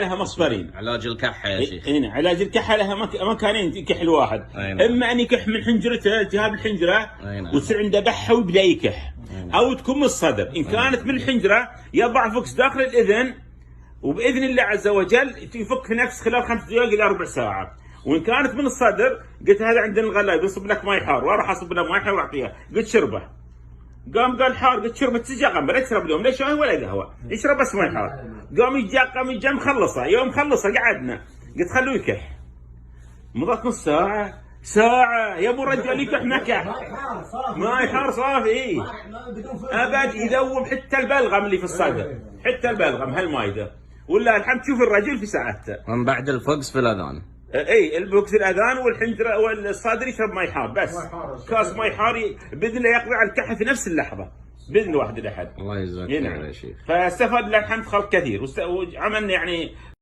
لها مصفرين. علاج الكحه يا شيخ. هنا علاج الكحه لها مكانين يكح الواحد. اما ان يكح من حنجرته التهاب الحنجره وتصير عنده بحه ويبدا يكح، او تكون من الصدر. ان كانت من الحنجره يضع فوكس داخل الاذن، وباذن الله عز وجل يفك نفس خلال 5 دقائق الى ربع ساعه. وان كانت من الصدر قلت هذا عندنا الغلاية بيصب لك ماي حار، واروح اصب له ماي حار واعطيها، قلت شربه. قال حار، قلت شربه تجاقم، لا تشرب اليوم لا شاي ولا قهوه، يشرب بس ماي حار. قام يجا مخلصه، يوم خلصه قعدنا، قلت خلوه يكح. مضت نص ساعة يا ابو رجال يكح نكح. ماي حار صافي. اي ابد يذوب حتى البلغم اللي في الصدر، حتى البلغم هالمايده. ولا الحمد تشوف الرجل في ساعته. من بعد الفوكس في الاذان. اي البوكس الاذان والحنجره والصدر يشرب ماي حار بس. كاس ماي حار باذن الله يقضي على الكحه في نفس اللحظه باذن الواحد الاحد. الله يجزاك خير يا شيخ. فاستفاد له الحمد خلق كثير وعملنا يعني